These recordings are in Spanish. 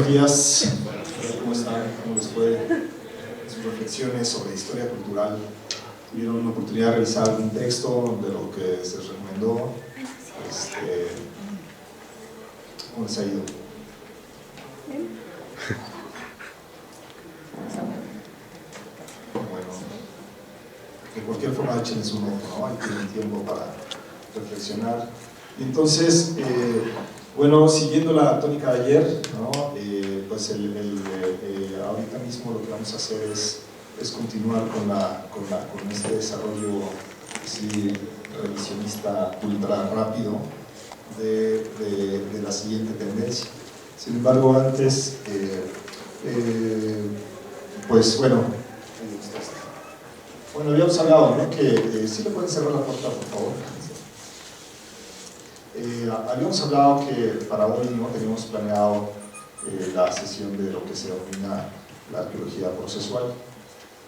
buenos días. ¿Cómo están? ¿Cómo les fue en sus reflexiones sobre historia cultural? ¿Tuvieron una oportunidad de revisar algún texto de lo que se les recomendó? ¿Cómo les ha ido? Bueno, de cualquier forma échenles un ojo, ¿no? Ahí tienen tiempo para reflexionar. Y entonces, bueno, siguiendo la tónica de ayer, ¿no? Pues ahorita mismo lo que vamos a hacer es continuar con este desarrollo así, revisionista ultra rápido de la siguiente tendencia. Sin embargo, antes, pues bueno, habíamos hablado, ¿no? Que ¿sí le pueden cerrar la puerta, por favor? Habíamos hablado que para hoy no teníamos planeado la sesión de lo que se denomina la arqueología procesual.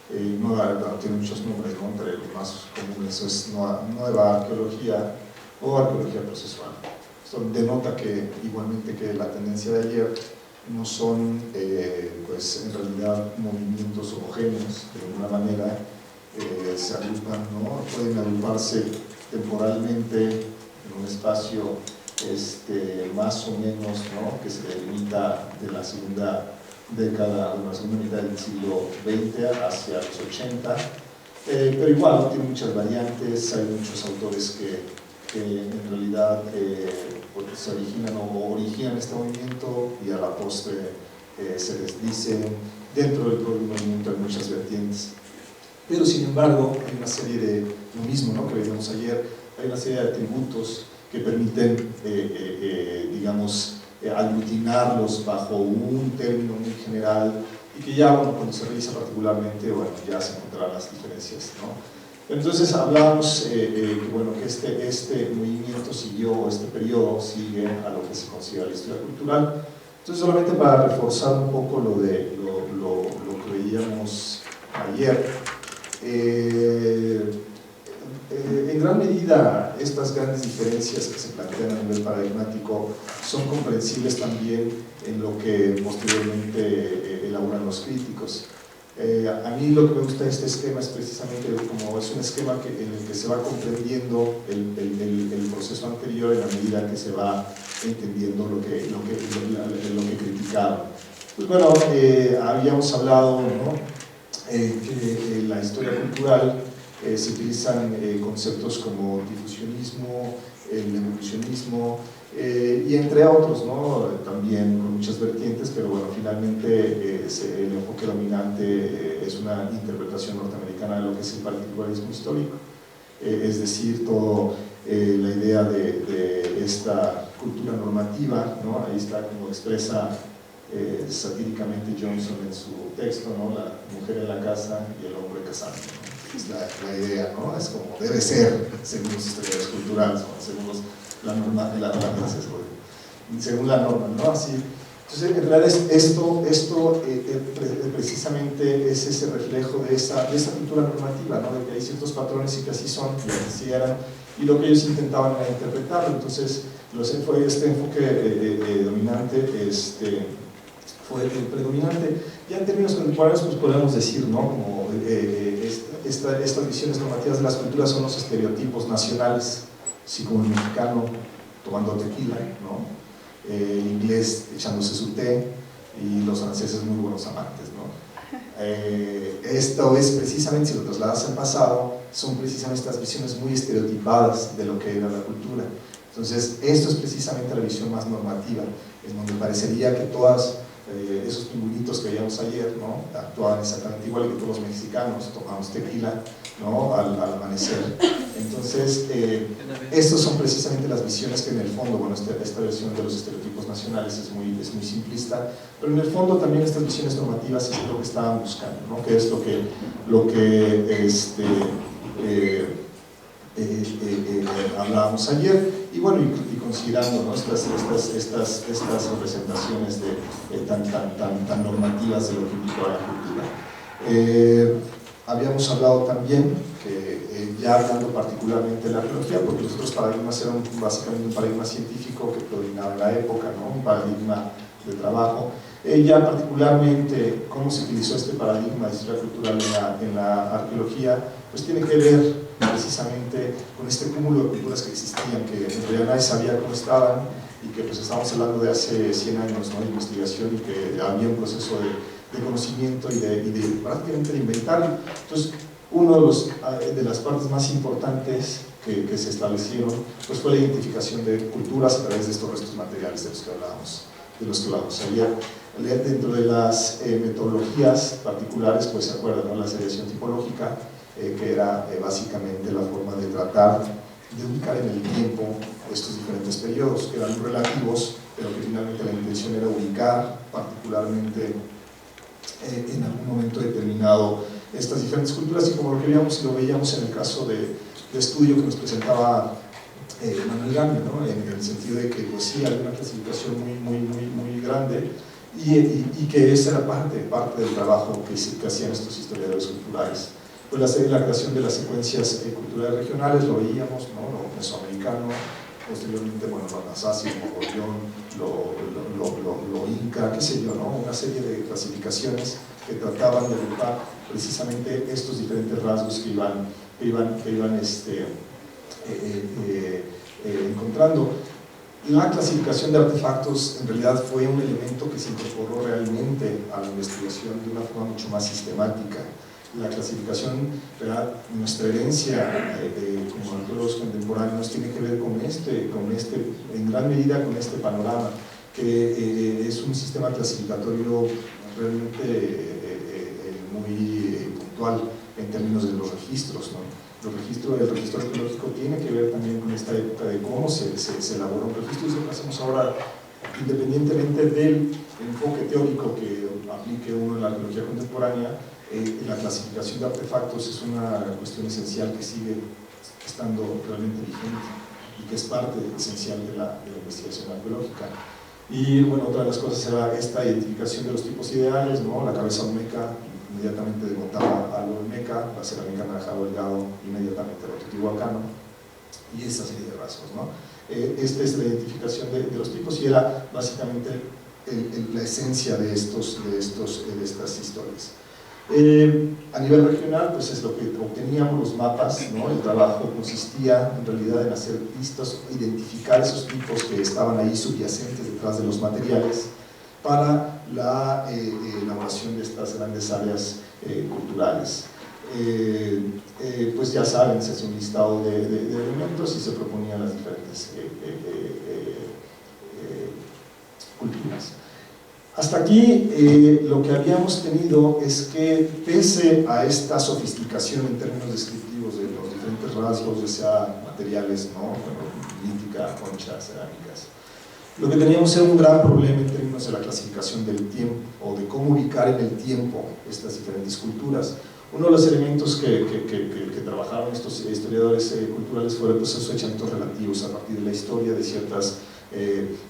Tiene muchos nombres, ¿no? Entre los más comunes es nueva arqueología o arqueología procesual. Esto denota que, igualmente que la tendencia de ayer, no son pues en realidad movimientos homogéneos, de alguna manera se agrupan, ¿no? Pueden agruparse temporalmente en un espacio más o menos, ¿no? Que se delimita de la segunda década, de la segunda mitad del siglo XX hacia los 80, pero igual ¿no? Tiene muchas variantes, hay muchos autores que en realidad se originan o originan este movimiento y a la postre se les dice dentro del propio movimiento hay muchas vertientes. Pero sin embargo hay una serie de, lo mismo ¿no? que veíamos ayer, hay una serie de atributos que permiten, digamos, aglutinarlos bajo un término muy general y que ya, bueno, cuando se revisa particularmente, bueno, ya se encontrarán las diferencias, ¿no? Entonces hablábamos bueno, que este movimiento siguió, este periodo sigue a lo que se considera la historia cultural. Entonces solamente para reforzar un poco lo que veíamos ayer, en gran medida estas grandes diferencias que se plantean a nivel paradigmático son comprensibles también en lo que posteriormente elaboran los críticos. A mí lo que me gusta de este esquema es precisamente como es un esquema en el que se va comprendiendo el proceso anterior en la medida que se va entendiendo lo que criticaron. Pues bueno, habíamos hablado, ¿no? Que la historia cultural se utilizan conceptos como difusionismo, el evolucionismo y entre otros, ¿no? También con muchas vertientes, pero bueno, finalmente el enfoque dominante es una interpretación norteamericana de lo que es el particularismo histórico, es decir, toda la idea de esta cultura normativa, ¿no? Ahí está como expresa satíricamente Johnson en su texto, ¿no? La mujer en la casa y el hombre casado, ¿no? Es la idea, ¿no? Es como debe ser según los historiadores culturales, ¿no? Según la norma, según la norma, ¿no? Así. Entonces, en realidad esto precisamente es ese reflejo de esa cultura normativa, ¿no? De que hay ciertos patrones y que así son, y así eran, y lo que ellos intentaban era interpretarlo. Entonces, fue este enfoque dominante, fue el predominante. Ya en términos contemporáneos, pues podemos decir, ¿no? Como estas visiones normativas de las culturas son los estereotipos nacionales, así como el mexicano tomando tequila, ¿no? El inglés echándose su té y los franceses muy buenos amantes, ¿no? Esto es precisamente, si lo trasladas al pasado, son precisamente estas visiones muy estereotipadas de lo que era la cultura. Entonces, esto es precisamente la visión más normativa, en donde parecería que todas esos pingüinitos que veíamos ayer, ¿no? Actuaban exactamente igual que todos los mexicanos, tomamos tequila, ¿no? al amanecer. Entonces, estas son precisamente las visiones que en el fondo, bueno, esta versión de los estereotipos nacionales es muy simplista, pero en el fondo también estas visiones normativas es lo que estaban buscando, ¿no? Que es lo que hablábamos ayer, y bueno, y considerando, ¿no? estas representaciones tan normativas de lo que implicó la cultura. Habíamos hablado también que ya hablando particularmente de la arqueología, porque los otros paradigmas eran básicamente un paradigma científico que predominaba en la época, ¿no? Un paradigma de trabajo. Ya particularmente cómo se utilizó este paradigma de historia cultural en la arqueología, pues tiene que ver precisamente con este cúmulo de culturas que existían, que en realidad nadie sabía cómo estaban, y que pues estamos hablando de hace 100 años, ¿no?, de investigación, y que había un proceso de conocimiento y de prácticamente de inventario. Entonces, una de las partes más importantes que se establecieron pues fue la identificación de culturas a través de estos restos materiales de los que hablábamos. Dentro de las metodologías particulares, pues se acuerdan, ¿no?, la seriación tipológica, que era básicamente la forma de tratar de ubicar en el tiempo estos diferentes periodos, que eran relativos, pero que finalmente la intención era ubicar particularmente en algún momento determinado estas diferentes culturas, y como lo veíamos en el caso de estudio que nos presentaba Manuel Gamio, ¿no?, en el sentido de que pues, sí, hay una clasificación muy grande, y que esa era parte del trabajo que hacían estos historiadores culturales. Pues la creación de las secuencias culturales regionales, lo veíamos, ¿no?, lo mesoamericano, posteriormente, bueno, lo nasácido, lo inca, qué sé yo, ¿no?, una serie de clasificaciones que trataban de agrupar precisamente estos diferentes rasgos que iban encontrando. La clasificación de artefactos en realidad fue un elemento que se incorporó realmente a la investigación de una forma mucho más sistemática. La clasificación, ¿verdad?, nuestra herencia como arqueólogos contemporáneos tiene que ver en gran medida con este panorama, que es un sistema clasificatorio realmente muy puntual en términos de los registros, ¿no? El registro arqueológico tiene que ver también con esta época de cómo se elaboró un registro, y eso que hacemos ahora, independientemente del enfoque teórico que aplique uno en la arqueología contemporánea, la clasificación de artefactos es una cuestión esencial que sigue estando realmente vigente y que es parte esencial de la investigación arqueológica. Y bueno, otra de las cosas era esta identificación de los tipos ideales, ¿no? La cabeza olmeca inmediatamente desmontaba a lo olmeca, la cerámica naranjado delgado inmediatamente lo teotihuacano, y esa serie de rasgos, ¿no? Esta es la identificación de los tipos, y era básicamente la esencia de estas historias. A nivel regional, pues es lo que obteníamos, los mapas, ¿no? El trabajo consistía en realidad en hacer listas, identificar esos tipos que estaban ahí subyacentes detrás de los materiales para la elaboración de estas grandes áreas culturales. Pues ya saben, se hace un listado de elementos y se proponían las diferentes culturas. Hasta aquí lo que habíamos tenido es que, pese a esta sofisticación en términos descriptivos de los diferentes rasgos, ya sea materiales, ¿no?, lítica, conchas, cerámicas, lo que teníamos era un gran problema en términos de la clasificación del tiempo, o de cómo ubicar en el tiempo estas diferentes culturas. Uno de los elementos que trabajaron estos historiadores culturales fue el proceso de echamientos relativos a partir de la historia de ciertas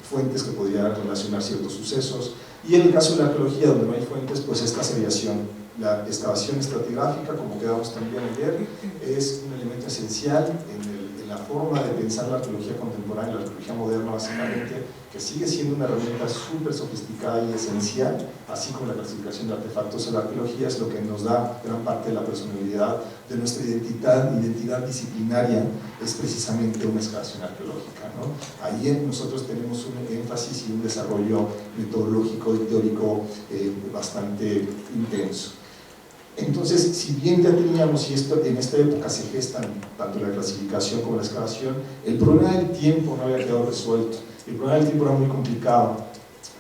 fuentes que podían relacionar ciertos sucesos, y en el caso de la arqueología, donde no hay fuentes, pues esta seriación, la excavación estratigráfica, como quedamos también ayer, es un elemento esencial en la forma de pensar la arqueología contemporánea, la arqueología moderna básicamente, que sigue siendo una herramienta súper sofisticada y esencial, así como la clasificación de artefactos en la arqueología es lo que nos da gran parte de la personalidad de nuestra identidad disciplinaria, es precisamente una excavación arqueológica, ¿no? Ahí nosotros tenemos un énfasis y un desarrollo metodológico y teórico bastante intenso. Entonces, si bien ya teníamos, y en esta época se gestan tanto la clasificación como la excavación, el problema del tiempo no había quedado resuelto. El problema del tiempo era muy complicado,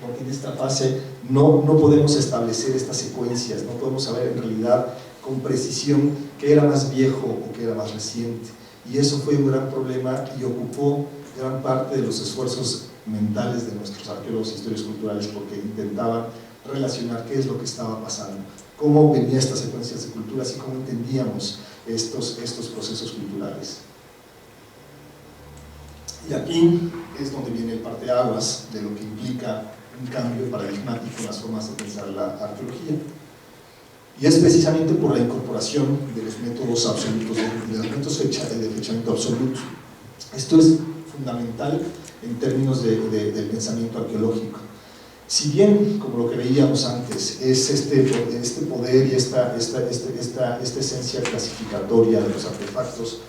porque en esta fase no podemos establecer estas secuencias, no podemos saber en realidad con precisión qué era más viejo o qué era más reciente. Y eso fue un gran problema y ocupó gran parte de los esfuerzos mentales de nuestros arqueólogos y historiadores culturales, porque intentaban relacionar qué es lo que estaba pasando, cómo venían estas secuencias de culturas y cómo entendíamos estos procesos culturales. Y aquí es donde viene el parteaguas de lo que implica un cambio paradigmático en las formas de pensar la arqueología. Y es precisamente por la incorporación de los métodos absolutos, de los métodos de fechamiento absoluto. Esto es fundamental en términos del pensamiento arqueológico. Si bien, como lo que veíamos antes, es este poder y esta esencia clasificatoria de los artefactos,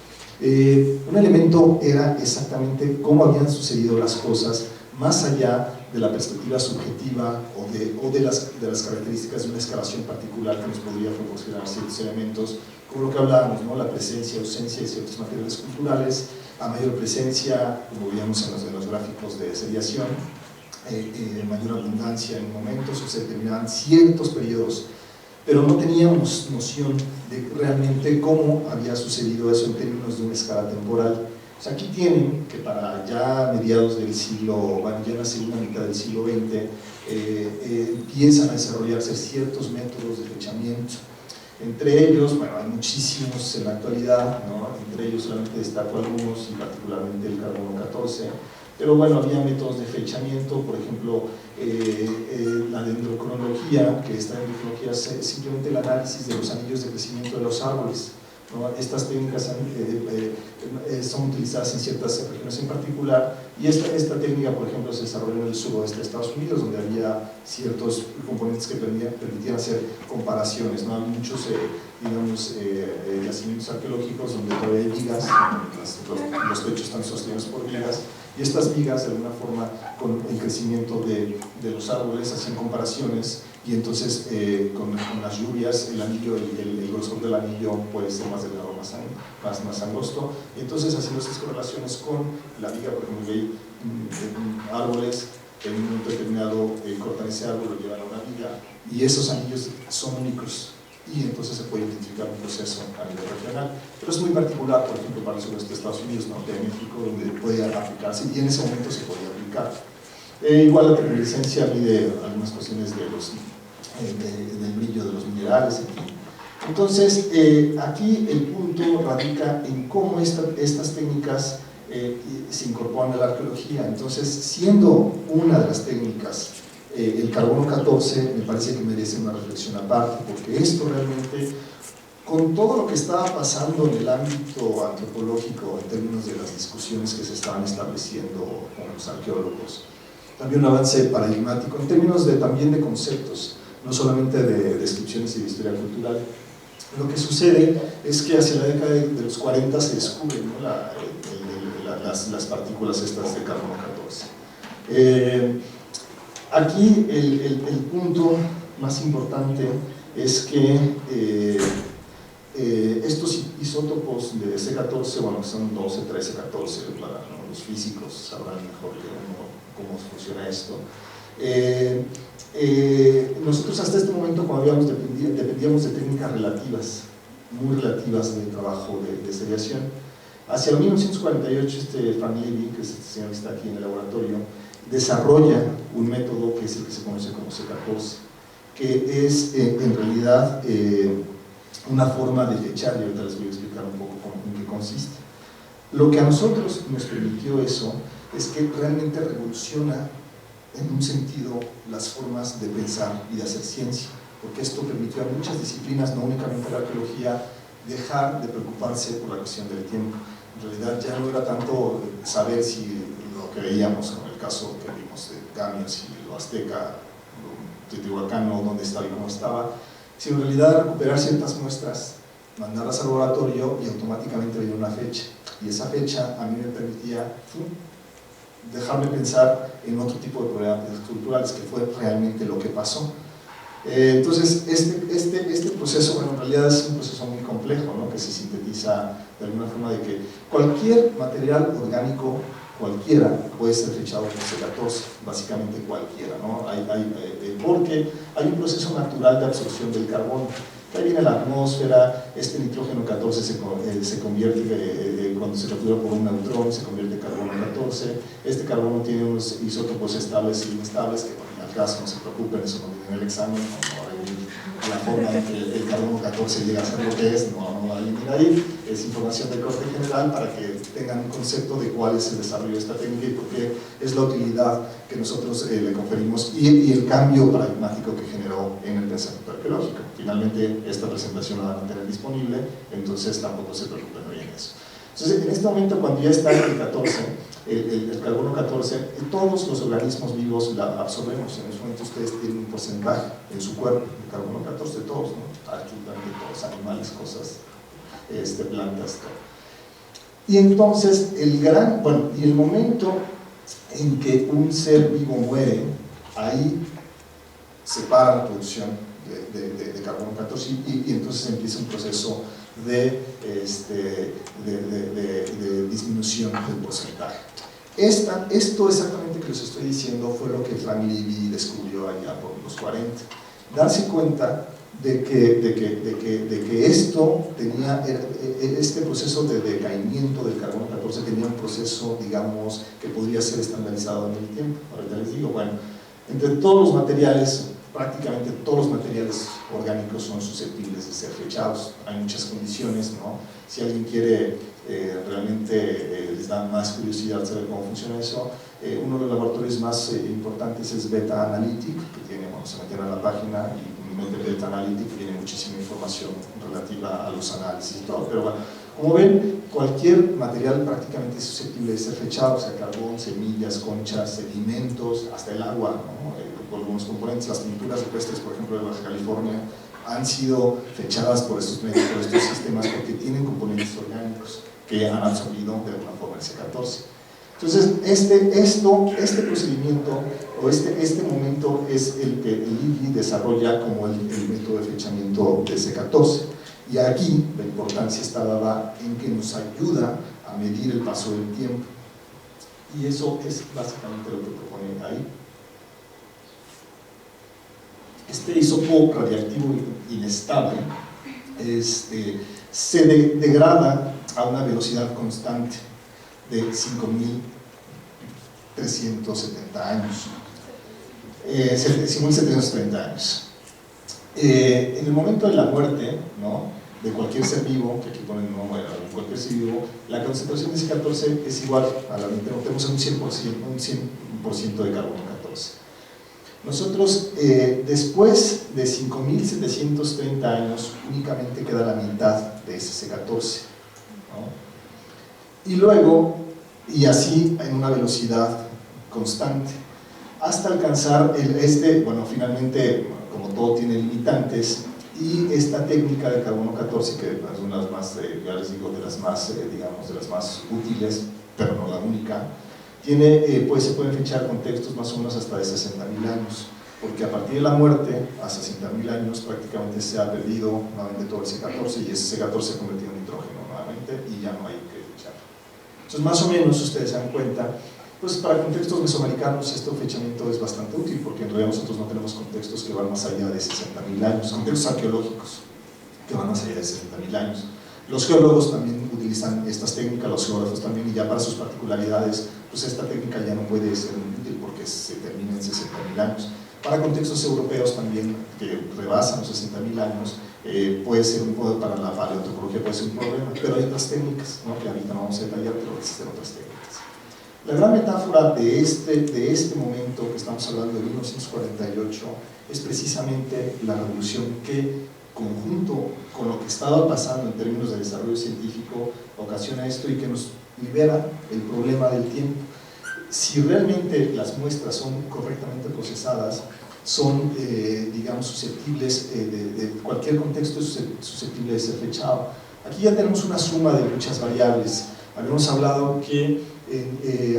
un elemento era exactamente cómo habían sucedido las cosas más allá de la perspectiva subjetiva o de las características de una excavación particular que nos podría proporcionar ciertos elementos, como lo que hablábamos, ¿no? La presencia, ausencia de ciertos materiales culturales, a mayor presencia, como veíamos en los gráficos de seriación, mayor abundancia en momentos, o se determinaban ciertos periodos, pero no teníamos noción de realmente cómo había sucedido eso en términos de una escala temporal. O sea, aquí tienen que para ya mediados del siglo, bueno, ya en la segunda mitad del siglo XX, empiezan a desarrollarse ciertos métodos de fechamiento. Entre ellos, bueno, hay muchísimos en la actualidad, ¿no? Entre ellos solamente destaco algunos, y particularmente el carbono 14, pero bueno, había métodos de fechamiento, por ejemplo, la dendrocronología, que esta dendrocronología es simplemente el análisis de los anillos de crecimiento de los árboles, ¿no? Estas técnicas son utilizadas en ciertas regiones en particular, y esta técnica, por ejemplo, se desarrolló en el suroeste de Estados Unidos, donde había ciertos componentes que permitían hacer comparaciones, ¿no? Hay muchos, digamos, yacimientos arqueológicos donde todavía hay vigas, los techos están sostenidos por vigas, y estas vigas, de alguna forma, con el crecimiento de los árboles, hacían comparaciones, y entonces con las lluvias, el anillo, el grosor del anillo puede ser más delgado, más angosto, y entonces haciendo estas correlaciones con la viga, por ejemplo, veis árboles, en un momento determinado cortan ese árbol, lo llevan a una viga, y esos anillos son únicos, y entonces se puede identificar un proceso a nivel regional, pero es muy particular, por ejemplo, para el sureste de Estados Unidos, norte de México, donde puede aplicarse, y en ese momento se podía aplicar. Igual la termoluminiscencia mide algunas cuestiones del brillo de los minerales, en fin. Entonces, aquí el punto radica en cómo estas técnicas se incorporan a la arqueología. Entonces, siendo una de las técnicas el carbono 14, me parece que merece una reflexión aparte, porque esto realmente, con todo lo que estaba pasando en el ámbito antropológico en términos de las discusiones que se estaban estableciendo con los arqueólogos, también un avance paradigmático en términos también de conceptos, no solamente de descripciones y de historia cultural. Lo que sucede es que hacia la década de los 40 se descubren, ¿no? las partículas estas de carbono 14. Aquí el punto más importante es que estos isótopos de C14, bueno, son 12, 13, 14, para los físicos sabrán mejor que uno cómo funciona esto. Nosotros hasta este momento, cuando dependíamos de técnicas relativas, muy relativas de trabajo de seriación. Hacia el 1948, Frank Levy, que es este señor que está aquí en el laboratorio, desarrolla un método que es el que se conoce como C14, que es en realidad una forma de fechar, y ahorita les voy a explicar un poco en qué consiste. Lo que a nosotros nos permitió eso es que realmente revoluciona en un sentido las formas de pensar y de hacer ciencia, porque esto permitió a muchas disciplinas, no únicamente a la arqueología, dejar de preocuparse por la cuestión del tiempo. En realidad ya no era tanto saber si lo que veíamos, como el caso que vimos de Gamios y lo azteca, Teotihuacano, dónde estaba y cómo estaba, sino en realidad recuperar ciertas muestras, mandarlas al laboratorio y automáticamente venía una fecha. Y esa fecha a mí me permitía dejarme pensar en otro tipo de problemas culturales, que fue realmente lo que pasó. Entonces, este proceso, bueno, en realidad es un proceso muy complejo, ¿no? Que se sintetiza de alguna forma de que cualquier material orgánico, cualquiera, puede ser fechado con C14, básicamente cualquiera, ¿no? Porque hay un proceso natural de absorción del carbono. Ahí viene la atmósfera, este nitrógeno 14 se convierte, cuando se captura por un neutrón, se convierte en carbono 14. Este carbono tiene unos isótopos estables e inestables, que bueno, al caso no se preocupen, eso no viene en el examen, no va a venir la forma en que el carbono 14 llega a ser lo que es, no va a venir ahí. Es información de corte general para que tengan un concepto de cuál es el desarrollo de esta técnica y por qué es la utilidad que nosotros le conferimos y el cambio paradigmático que generó en el pensamiento arqueológico. Finalmente, esta presentación la van a tener disponible, entonces tampoco se preocupen hoy en eso. Entonces, en este momento, cuando ya está el 14, el carbono 14, todos los organismos vivos la absorbemos. En ese momento ustedes tienen un porcentaje en su cuerpo de carbono 14, todos, ¿no? Absolutamente todos, animales, cosas, plantas, todo. Y entonces y el momento en que un ser vivo muere, ahí se para la producción de carbono 14 y entonces empieza un proceso de disminución del porcentaje. Esto exactamente que les estoy diciendo fue lo que Frank Levy descubrió allá por los 40. Darse cuenta de que esto tenía, este proceso de decaimiento del carbono 14 tenía un proceso, digamos, que podría ser estandarizado en el tiempo. Ahora les digo, bueno, entre todos los materiales, prácticamente todos los materiales orgánicos son susceptibles de ser fechados. Hay muchas condiciones, ¿no? Si alguien quiere realmente les da más curiosidad saber cómo funciona eso, uno de los laboratorios más importantes es Beta Analytic, que tiene, bueno, se metieron a la página y mete Beta Analytic, tiene muchísima información relativa a los análisis y todo, pero bueno, como ven, cualquier material prácticamente es susceptible de ser fechado, o sea, carbón, semillas, conchas, sedimentos, hasta el agua, ¿no? Algunos componentes, las pinturas rupestres, por ejemplo, de Baja California, han sido fechadas por estos medios, por estos sistemas, porque tienen componentes orgánicos que han absorbido de alguna forma el C14. Entonces, este procedimiento, o este momento es el que el Levy desarrolla como el método de fechamiento de C14. Y aquí la importancia está dada en que nos ayuda a medir el paso del tiempo. Y eso es básicamente lo que propone ahí. Este isótopo radiactivo inestable se degrada a una velocidad constante de 5.370 años, 5.730 años. En el momento de la muerte, ¿no?, de cualquier ser vivo, que aquí ponen cualquier ser vivo, la concentración de C14 es igual a la de tenemos un 100% de carbono 14. Nosotros, después de 5.730 años, únicamente queda la mitad de ese C14, ¿no? Y luego, y así en una velocidad constante, hasta alcanzar bueno, finalmente, como todo tiene limitantes, y esta técnica de carbono 14, que es una de las más, ya les digo, de las más, digamos, de las más útiles, pero no la única, se pueden fechar contextos más o menos hasta de 60.000 años, porque a partir de la muerte, a 60.000 años, prácticamente se ha perdido nuevamente todo el C14 y ese C14 se ha convertido en nitrógeno nuevamente y ya no hay que fechar. Entonces, más o menos, ustedes se dan cuenta, pues para contextos mesoamericanos este fechamiento es bastante útil, porque en realidad nosotros no tenemos contextos que van más allá de 60.000 años, contextos arqueológicos que van más allá de 60.000 años. Los geólogos también utilizan estas técnicas, los geógrafos también, y ya para sus particularidades, pues esta técnica ya no puede ser útil porque se termina en 60.000 años. Para contextos europeos también, que rebasan los 60.000 años, puede ser para la paleoantropología puede ser un problema, pero hay otras técnicas, ¿no?, que ahorita no vamos a detallar, pero existen otras técnicas. La gran metáfora de este momento que estamos hablando de 1948 es precisamente la revolución que, conjunto con lo que estaba pasando en términos de desarrollo científico, ocasiona esto y que nos libera el problema del tiempo. Si realmente las muestras son correctamente procesadas, son, digamos, susceptibles de cualquier contexto, es susceptible de ser fechado. Aquí ya tenemos una suma de muchas variables. Habíamos hablado que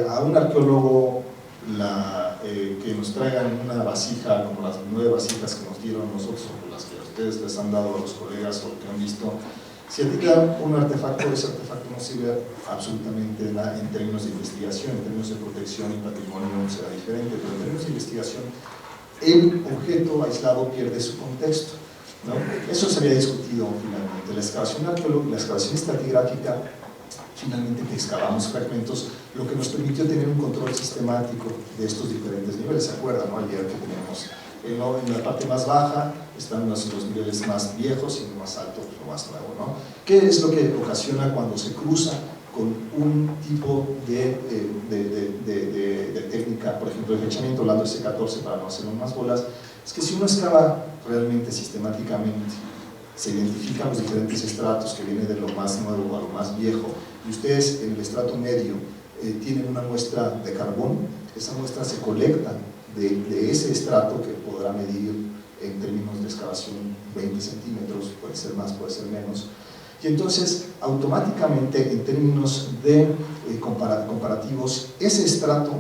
a un arqueólogo que nos traigan una vasija como las 9 vasijas que nos dieron nosotros, o las que a ustedes les han dado a los colegas o que han visto, si a ti te dan un artefacto, ese artefacto no sirve absolutamente nada en términos de investigación, en términos de protección y patrimonio será diferente, pero en términos de investigación el objeto aislado pierde su contexto, ¿no? Eso se había discutido finalmente. La excavación arqueológica, la excavación estratigráfica, finalmente que excavamos fragmentos, lo que nos permitió tener un control sistemático de estos diferentes niveles. ¿Se acuerdan, no? Ayer que teníamos en la parte más baja están los niveles más viejos y en lo más alto lo más nuevo, ¿no? ¿Qué es lo que ocasiona cuando se cruza con un tipo de técnica, por ejemplo, de fechamiento, hablando de C14 para no hacerlo más bolas? Es que si uno excava realmente sistemáticamente, se identifican los diferentes estratos que vienen de lo más nuevo a lo más viejo, y ustedes en el estrato medio tienen una muestra de carbón. Esa muestra se colecta de ese estrato que podrá medir en términos de excavación 20 centímetros, puede ser más, puede ser menos, y entonces automáticamente en términos de comparativos, ese estrato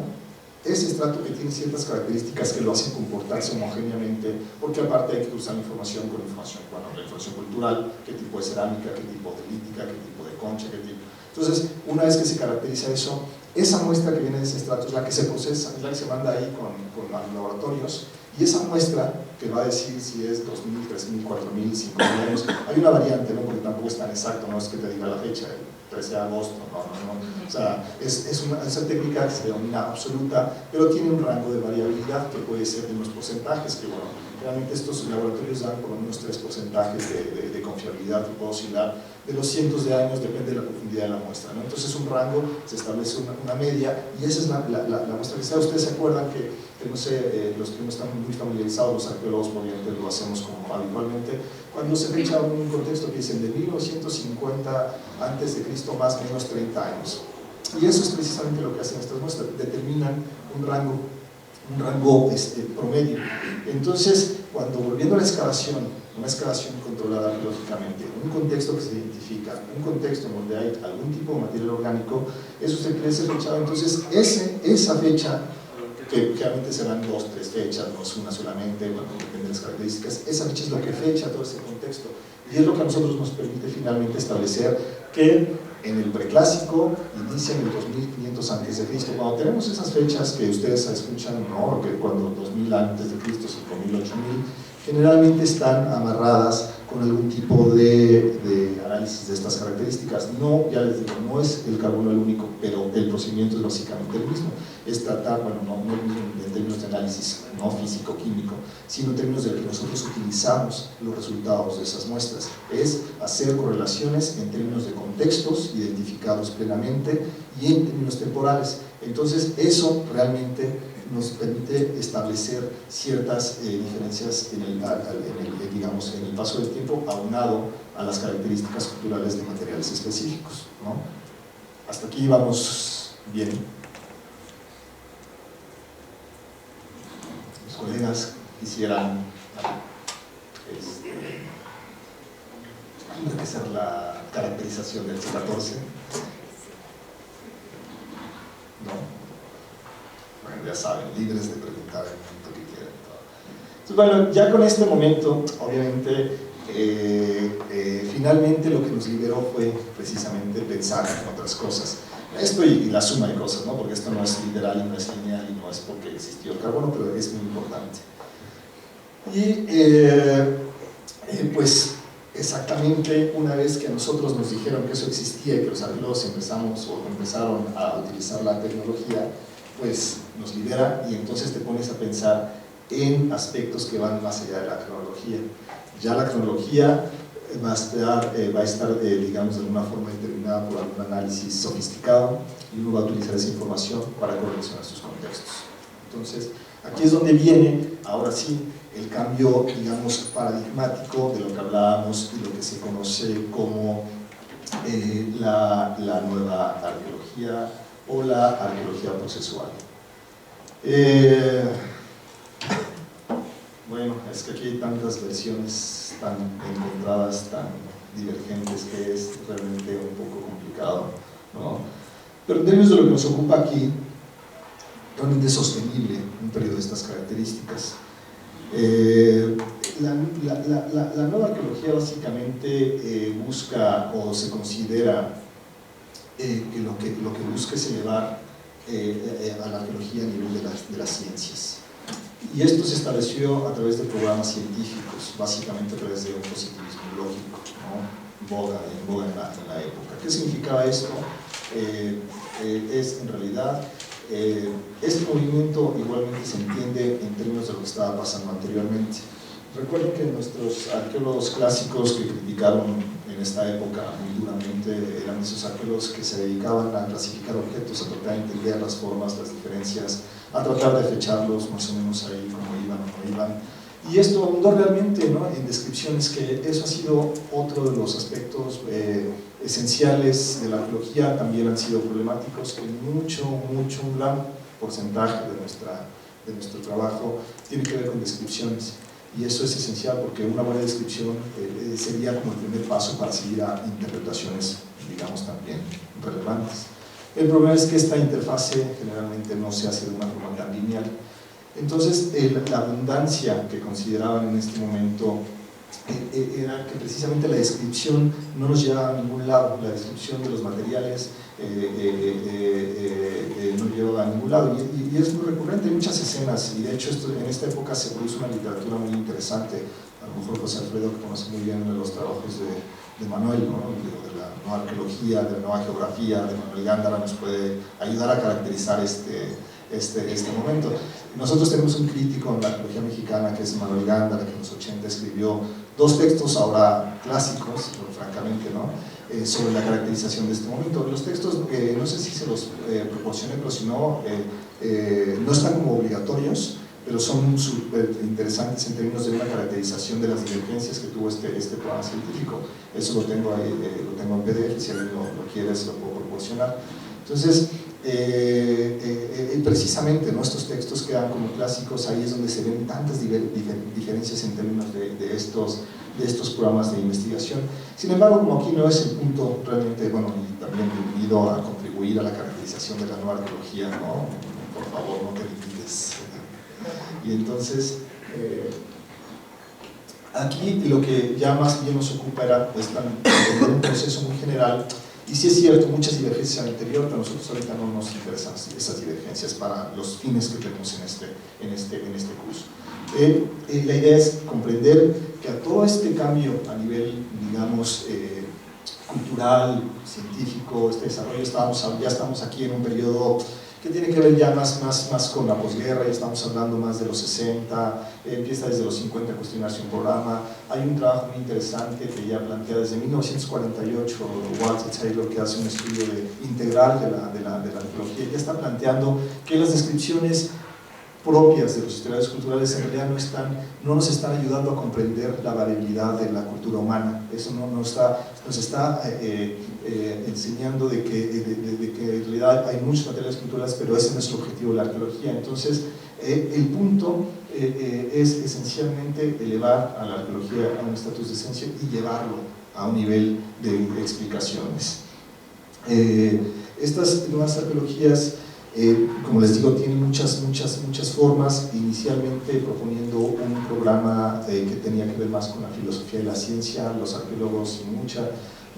que tiene ciertas características que lo hacen comportarse homogéneamente, porque aparte hay que cruzar información con información, bueno, la información cultural, qué tipo de cerámica, qué tipo de lítica, qué tipo de concha, qué tipo. Entonces, una vez que se caracteriza eso, esa muestra que viene de ese estrato es la que se procesa, es la que se manda ahí con los laboratorios, y esa muestra que va a decir si es 2.000, 3.000, 4.000, 5.000 años, hay una variante, ¿no? Porque tampoco es tan exacto, no es que te diga la fecha, el 13 de agosto, no. O sea, esa técnica se denomina absoluta, pero tiene un rango de variabilidad que puede ser de unos porcentajes, que bueno, realmente estos laboratorios dan por lo menos 3 porcentajes de confiabilidad que puede oscilar de los cientos de años, depende de la profundidad de la muestra, ¿no? Entonces un rango, se establece una media, y esa es la muestra que sea. Ustedes se acuerdan que no sé, los que no están muy familiarizados, los arqueólogos obviamente lo hacemos como habitualmente, cuando se fecha un contexto que dicen de 1950 antes de Cristo más o menos 30 años, y eso es precisamente lo que hacen estas muestras, determinan un rango promedio. Entonces, cuando volviendo a la excavación, una excavación controlada arqueológicamente, un contexto que se identifica, un contexto en donde hay algún tipo de material orgánico, eso se quiere ser fechado. Entonces, esa fecha, que realmente serán 2, 3 fechas, no es una solamente, bueno, depende de las características, esa fecha es lo que fecha todo ese contexto, y es lo que a nosotros nos permite finalmente establecer que en el preclásico inicia en el 2500 a.C. Cuando tenemos esas fechas que ustedes escuchan, ¿no? Que cuando 2000 a.C., 5000, 8000, generalmente están amarradas con algún tipo de análisis de estas características. No, ya les digo, no es el carbono el único, pero el procedimiento es básicamente el mismo. Es tratar, bueno, no el mismo en términos de análisis, no físico-químico, sino en términos de que nosotros utilizamos los resultados de esas muestras. Es hacer correlaciones en términos de contextos identificados plenamente y en términos temporales. Entonces, eso realmente nos permite establecer ciertas diferencias digamos, en el paso del tiempo, aunado a las características culturales de materiales específicos, ¿no? Hasta aquí vamos bien. Los colegas quisieran hacer la caracterización del C14, ¿no? Bueno, ya saben, libres de preguntar en el momento que quieran. Entonces, bueno, ya con este momento, obviamente, finalmente lo que nos liberó fue precisamente pensar en otras cosas. Esto y la suma de cosas, ¿no? Porque esto no es literal y no es lineal y no es porque existió el carbono, pero es muy importante. Y exactamente una vez que a nosotros nos dijeron que eso existía y que los arqueólogos empezaron a utilizar la tecnología, pues nos libera y entonces te pones a pensar en aspectos que van más allá de la cronología. Ya la cronología va a estar digamos, de alguna forma determinada por algún análisis sofisticado y uno va a utilizar esa información para correlacionar sus contextos. Entonces, aquí es donde viene, ahora sí, el cambio, digamos, paradigmático de lo que hablábamos y lo que se conoce como la nueva arqueología o la arqueología procesual. Bueno, es que aquí hay tantas versiones tan encontradas, tan divergentes, que es realmente un poco complicado, ¿no? Pero en términos de lo que nos ocupa aquí, realmente es sostenible un periodo de estas características. La nueva arqueología básicamente busca o se considera que lo que busca es elevar a la arqueología a nivel de las ciencias. Y esto se estableció a través de programas científicos, básicamente a través de un positivismo lógico, ¿no? en boga en la época. ¿Qué significaba esto? Es en realidad, este movimiento igualmente se entiende en términos de lo que estaba pasando anteriormente. Recuerden que nuestros arqueólogos clásicos que criticaron en esta época muy duramente eran esos arqueólogos que se dedicaban a clasificar objetos, a tratar de entender las formas, las diferencias, a tratar de fecharlos más o menos ahí como iban o no iban. Y esto abundó realmente, ¿no?, en descripciones, que eso ha sido otro de los aspectos esenciales de la arqueología. También han sido problemáticos, que un gran porcentaje de nuestro trabajo tiene que ver con descripciones, y eso es esencial porque una buena descripción sería como el primer paso para seguir a interpretaciones, digamos, también relevantes. El problema es que esta interfase generalmente no se hace de una forma tan lineal. Entonces, la abundancia que consideraban en este momento era que precisamente la descripción no nos llevaba a ningún lado. La descripción de los materiales no llevaba a ningún lado, y es muy recurrente. Hay muchas escenas, y de hecho en esta época se produce una literatura muy interesante. A lo mejor José Alfredo, que conoce muy bien los trabajos de Manuel, ¿no?, de la nueva arqueología, de la nueva geografía, de Manuel Gándara, nos puede ayudar a caracterizar este momento. Nosotros tenemos un crítico en la arqueología mexicana, que es Manuel Gándara, que en los 80 escribió 2 textos ahora clásicos, francamente, ¿no?, sobre la caracterización de este momento. Los textos, no sé si se los proporcioné, pero si no, no están como obligatorios, pero son súper interesantes en términos de una caracterización de las divergencias que tuvo este programa científico. Eso lo tengo ahí, lo tengo en PDF, si alguien lo quiere se lo puedo proporcionar. Entonces, precisamente, ¿no?, estos textos quedan como clásicos. Ahí es donde se ven tantas diferencias en términos de estos programas de investigación. Sin embargo, como aquí no es el punto realmente, bueno, y también bienvenido a contribuir a la caracterización de la nueva arqueología, ¿no?, por favor, no te limites. Y entonces, aquí lo que ya más bien nos ocupa era, pues, un proceso muy general. Y sí es cierto, muchas divergencias al interior, pero a nosotros ahorita no nos interesan esas divergencias para los fines que tenemos en este curso. La idea es comprender que a todo este cambio a nivel, digamos, cultural, científico, este desarrollo, ya estamos aquí en un periodo que tiene que ver ya más con la posguerra. Ya estamos hablando más de los 60, empieza desde los 50 a cuestionarse un programa. Hay un trabajo muy interesante que ya plantea desde 1948, Walter Taylor, que hace un estudio integral de la arqueología, ya está planteando que las descripciones propias de los historiadores culturales en realidad no nos están ayudando a comprender la variabilidad de la cultura humana. Eso nos está enseñando de que en realidad hay muchos materiales culturales, pero ese no es el objetivo de la arqueología. Entonces, el punto es esencialmente elevar a la arqueología a un estatus de ciencia y llevarlo a un nivel de explicaciones. Estas nuevas arqueologías, como les digo, tienen muchas formas. Inicialmente proponiendo un programa que tenía que ver más con la filosofía de la ciencia. Los arqueólogos y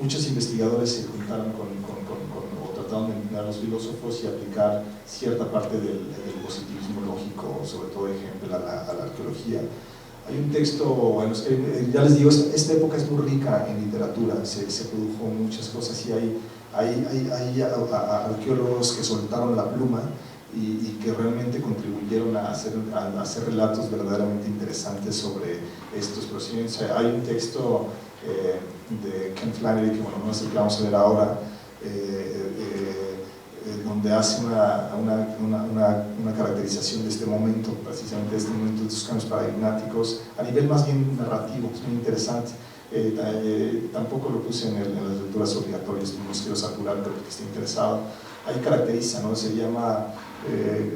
muchos investigadores se juntaron o trataron de entender a los filósofos y aplicar cierta parte del positivismo lógico, sobre todo ejemplo, a la arqueología. Hay un texto, bueno, ya les digo, esta época es muy rica en literatura, se produjo muchas cosas, y hay arqueólogos que soltaron la pluma y que realmente contribuyeron a hacer relatos verdaderamente interesantes sobre estos procedimientos. Hay un texto de Ken Flannery, que bueno, no es el que vamos a ver ahora, donde hace una caracterización de este momento, precisamente de este momento, de estos cambios paradigmáticos, a nivel más bien narrativo. Es muy interesante. Tampoco lo puse en las lecturas obligatorias, no los quiero saturar, pero que esté interesado. Ahí caracteriza, ¿no? Se llama,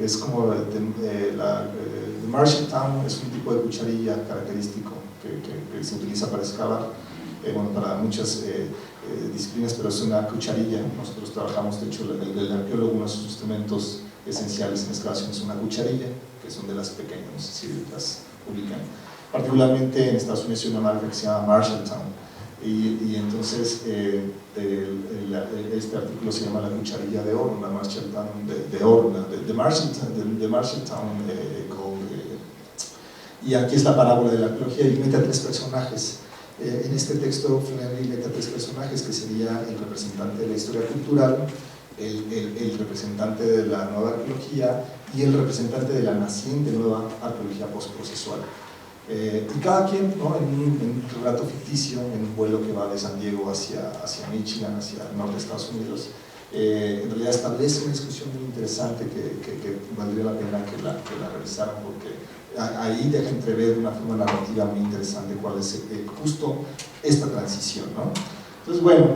es como The Marshalltown, es un tipo de cucharilla característico que se utiliza para excavar, bueno, para muchas disciplinas, pero es una cucharilla. Nosotros trabajamos, de hecho, el arqueólogo, uno de sus instrumentos esenciales en excavación es una cucharilla, que son de las pequeñas, no sé si las ubican. Particularmente en Estados Unidos hay una marca que se llama Marshalltown, y entonces este artículo se llama La cucharilla de oro, la Marshalltown de oro, de Marshalltown Gold. Y aquí es la parábola de la arqueología, y mete a 3 personajes. En este texto Flannery mete a 3 personajes, que sería el representante de la historia cultural, el representante de la nueva arqueología y el representante de la naciente nueva arqueología postprocesual. Y cada quien, ¿no?, en un relato ficticio, en un vuelo que va de San Diego hacia Michigan, hacia el norte de Estados Unidos, en realidad establece una discusión muy interesante que valdría la pena que la revisaran, porque ahí deja entrever de una forma narrativa muy interesante cuál es justo esta transición, ¿no? Entonces, bueno,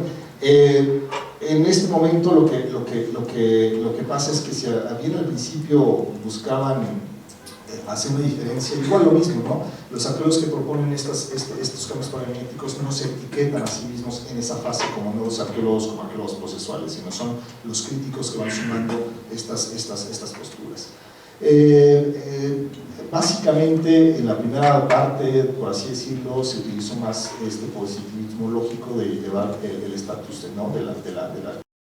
en este momento lo que pasa es que si bien al principio buscaban hacer una diferencia, igual lo mismo, ¿no? Los arqueólogos que proponen estos cambios paradigmáticos no se etiquetan a sí mismos en esa fase como nuevos arqueólogos, como arqueólogos procesuales, sino son los críticos que van sumando estas posturas. Básicamente, en la primera parte, por así decirlo, se utilizó más este positivismo lógico de llevar el estatus, ¿no?, de la